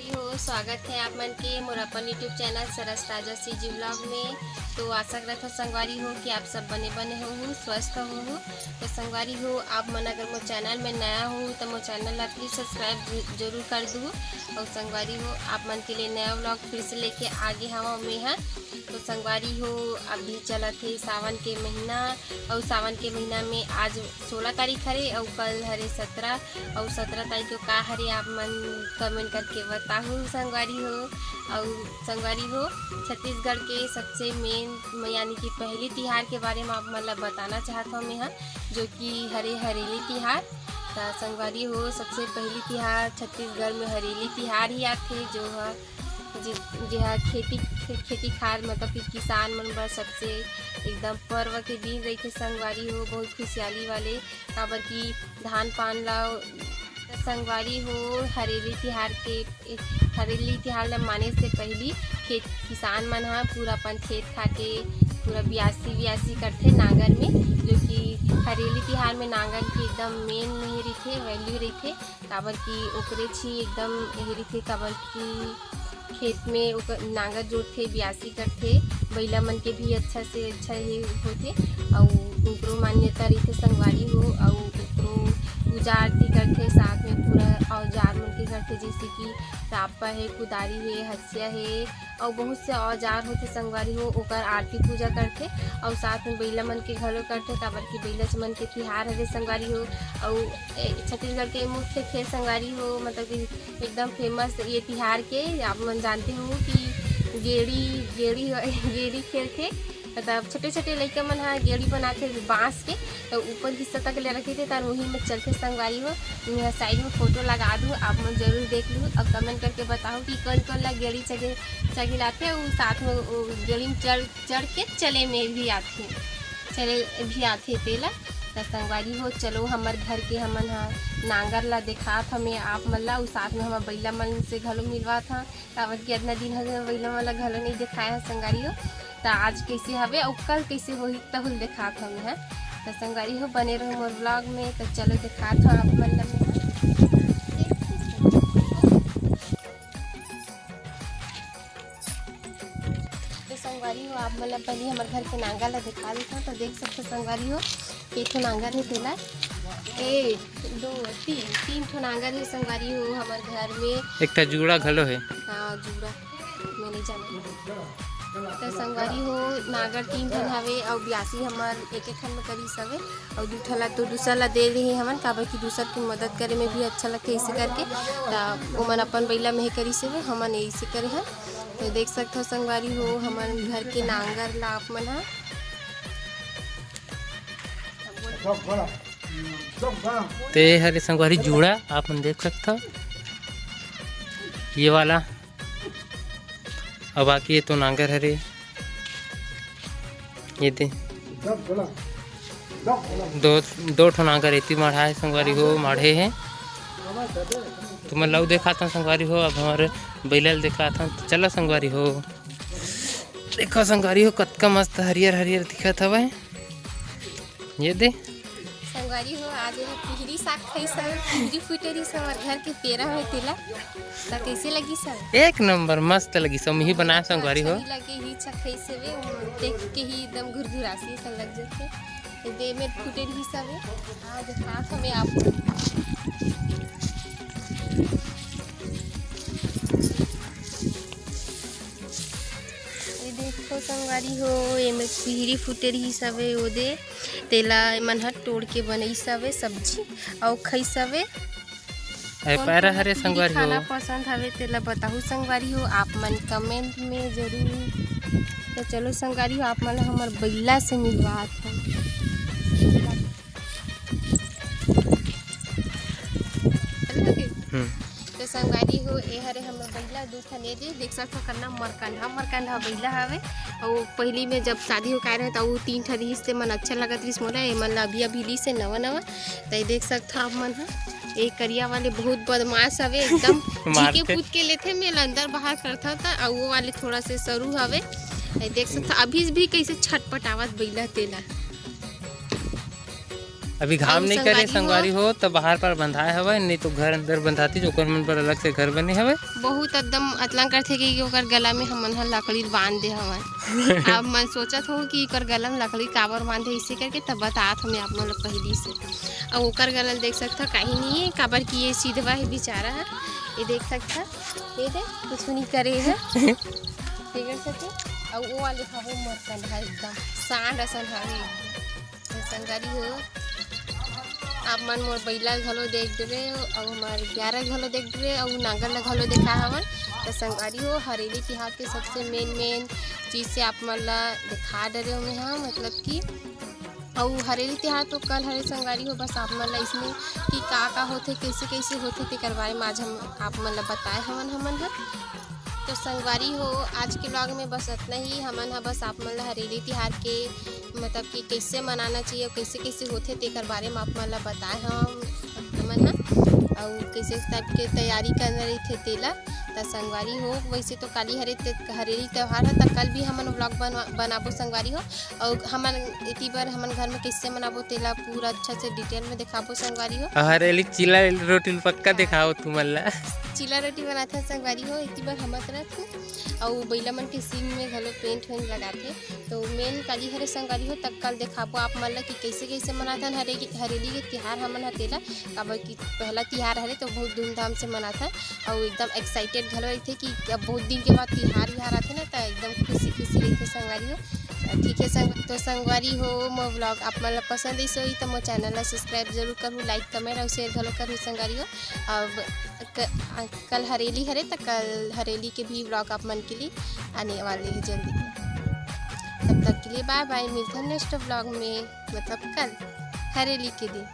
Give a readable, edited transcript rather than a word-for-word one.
संगवारी हो, स्वागत है आप मन के मोर अपन यूट्यूब चैनल सरस राजा सी जी ब्लॉग में। तो आशा करता संगवारी हो कि आप सब बने बने हो स्वस्थ हो। तो संगवारी हो, आप मन अगर मोर चैनल में नया हो तो मोर चैनल ला प्लीज़ सब्सक्राइब जरूर कर दो। और संगवारी हो, आप मन के लिए नया ब्लॉग फिर से लेके आगे हवा में है। तो संगवारी हो, अभी चला थे सावन के महीना और सावन के महीना में आज 16 तारीख हरे और कल हरे 17 और 17 तारीख को का हरे आप मन कमेंट करके बताओ संगवारी हो। और संगवारी हो, छत्तीसगढ़ के सबसे मेन यानी कि पहली तिहार के बारे में आप मतलब बताना चाहता हूँ मैं, जो कि हरेली तिहार। तो संगवारी हो, सबसे पहली तिहार छत्तीसगढ़ में हरेली तिहार ही आते, जो है खेती खार मतलब कि किसान मन बर सबसे एकदम पर्व के दिन रही थे संगवारी हो, बहुत खुशहाली वाले काबर की धान पान ला। संगवारी हो, हरेली तिहार ला माने से पहली किसान मन हा पूरा अपन खेत खाके पूरा बियासी करथे नांगर में, जो कि हरेली तिहार में नांगर की एकदम मेन नहीं रही वैल्यू रही, काबर की ओकरे छी एकदम यही रही, काबर की खेत में नांगर जोड़ते बियासी करते, बैला मन के भी अच्छा से अच्छा ही होते और उनको मान्यता रही संगवारी हो। और पूजा आरती करते, साथ में पूरा औजार मन के करते, जैसे कि रापा है, कुदारी है, हसिया है और बहुत से औजार होते संगवारी हो, ओकर आरती पूजा करते। और साथ में बैला मन के घरों करते, काबर की बैला मन के तिहार है संगवारी हो। और छत्तीसगढ़ के मुख्य खेल संगवारी हो, मतलब कि एकदम फेमस ये तिहार के आप मन जानते हो कि गेड़ी खेलते, मतलब छोटे छोटे लड़का मन हाँ गेड़ी बनाते बांस के, तो ऊपर हिस्सा तक ले रखे थे तार वहीं में चलते संगवारी हो। मैं साइड में फोटो लगा दूँ, आप मन जरूर देख लूँ और कमेंट करके बताओ कि कौन कौन ला गेड़ी चगिलाते और साथ में गेड़ी में चढ़ के चले में भी आते तेला। तो संगवारी हो, चलो हमार घर के हमन हाँ नांगर ला दिखात हमें आप मन ला, साथ में हमारे बैला मन से घलो मिलवा था, काबर कि इतना दिन है बैला मन ला घलो नहीं दिखाया संगवारी हो। तो आज कैसे हवे और कल कैसे होही तहुल दिखात हमें है। तो संगवारी हो, बने रहो मोर ब्लॉग में। तो चलो दिखात हूँ आप मन ला। तो संगवारी हो, आप मतलब पहले हमारे घर के नांगा ला दिखा देता। तो देख सकते संगवारी हो, एक ठो नांगर है तेला, 1 2 3 ठो नांगर है संगवारी हो हमारे घर में। एक ता जुड़ा घलो है। हाँ जुड़ा मैं नहीं जाना। तो संगवारी हो, नांगर 3 ठन हवे और बियासी हमार एक ठन में करी सवे और 2 ठन ला तो दूसरा ला दे रही हमन, काबर की दूसर की मदद करे में भी अच्छा लगता है ऐसे करके। तो ओमन अपन बैला में करी सवे, हमन ऐसे करे हैं। तो देख सकते हो संगवारी हो, हमारे घर के नांगर ला आप मन ते हरे संगवारी जुड़ा आप मन देख सकते हो ये वाला, और बाकी ये तो नांगर हरे ये दे दो ठो नांगर इतनी माढ़ा है संगवारी हो, माढ़े हैं। तो मैं लव देखा था संगवारी हो, अब हमारे बैल देखा था। तो चलो संगवारी हो, देखो संगवारी हो कतका मस्त हरियर हरियर दिखत हवे। ये दे संगवारी हो, आज ये पिहरी साग खाई सब, पिहरी फुटेरी सब और घर के पेरा है तेला। तो कैसे लगी सब? एक नंबर मस्त लगी सब, ही बनाया संगवारी हो। लगे ही खाई से देख के ही एकदम घुरघुरासी सा लग जाते, दे में फुटेरी ही सब है। आज खास हमें आप देखो संगवारी हो, ये में पिहरी फुटेरी ही सब है, वो दे तेला मन हट तोड़ के बनई सवे सब्जी और खाई सवे। पैरा हरे संगवारी हो, खाना पसंद हवे तेला बताओ संगवारी हो, आप मन कमेंट में जरूर। तो चलो संगवारी हो, आप मन हमार बैला से मिलवात है। तो संगवारी हो, ए हरे हमार बैला 2 ठन दे देख सकते हो, करना मरकंडा बैला हवे। और पहली में जब शादी हो रहे तो वो 3 ठन रिस से मन अच्छा लगत रिस मोला, ए मन अभी ली से नवा। तो देख सकते हो आप मन ये करिया वाले बहुत बदमाश हवे, एकदम झीके कूद के लेते मैं अंदर बाहर करता था, और वो वाले थोड़ा से सरू हवे। देख सकते अभी भी कैसे छटपटावत बैला तेला। अभी घाम अउ नहीं करे संगवारी संगवारी हो तो बाहर पर बंधाए हवे, नहीं तो घर अंदर बंधाती जो ओकर मन पर अलग से घर बने हवे। बहुत एकदम अतला करथे कि ओकर गला में हमन ह लकड़ी बांध दे हवन। अब मैं सोचत हूँ कि ओकर गला में लकड़ी काबर बांधे इसे करके, तब बतात हमें आप मन लोग पहली से। और ओकर गला देख सकता कहीं नहीं है काबर कि ये सीधवा है बेचारा है, ये देख सकता ये देख कुछ नहीं करे है ठीक है सके। और वो वाले खाबो मरतन है एकदम सांड असन है संगारी हो। आप मन मोर बैला घलो देख रहे हो और हमारे ग्यारह घलो देख रहे और नांगर ला घलो देखा हवन। तो संगारी हो हरेली तिहार के सबसे मेन चीज़ से आप मन ला दिखा डरे में हाँ, मतलब कि और हरेली तिहार तो कल हरे संगारी हो। बस आप मन ला इसमें कि का होते कैसे होते तेकर बारे में आज हम आप मन ला बताए हमन है। तो संगवारी हो आज के ब्लॉग में बस इतना ही हमन हा। बस आप मन ला हरेली तिहार के मतलब कि कैसे मनाना चाहिए और कैसे होते तेकर बारे में आप मन ला बताए हमन हा और कैसे टाइप के तैयारी करना रही थे तेला। तो संगवारी हो वैसे तो काली हरेली त्यौहार है, तो कल भी हमन ब्लॉग बनाबो संगवारी हो। और हमन इतनी बार हमन घर में कैसे मनाबो तेला पूरा अच्छा से डिटेल में दिखाबो संगवारी हो। हरेली चिला रोटी पक्का दिखाओ तुमन ला। चिला रोटी बनाते हैं संगवारी हो इतनी बार हम तरफ और बैला मन के सीन में घलो पेंट वेंट लगाते। तो मेन काली हरे संगवारी हो तक कल दिखाबो आप मन ला कि कैसे मनाते हैं हरेली के तिहार हमन हतेला। काबर कि पहला तिहार हरे तो बहुत धूमधाम से मनाता और एकदम एक्साइटेड घलो रहते कि अब बहुत दिन के बाद तिहार आते ना, तो एकदम खुशी रहते संगवारी हो। ठीक है तो संगवारी हो मो ब्लॉग आप मन ला पसंद ऐसे हुई तो मो चैनल ला सब्सक्राइब जरूर करूँ, लाइक कमेंट और शेयर घलो करूँ संगवारी हो। अब कल हरेली हरे तो कल हरेली के भी ब्लॉग आप मन के लिए आने वाले हैं जल्दी। तब तक के लिए बाय बाय, मिलते हैं नेक्स्ट ब्लॉग में मतलब कल हरेली के दिन।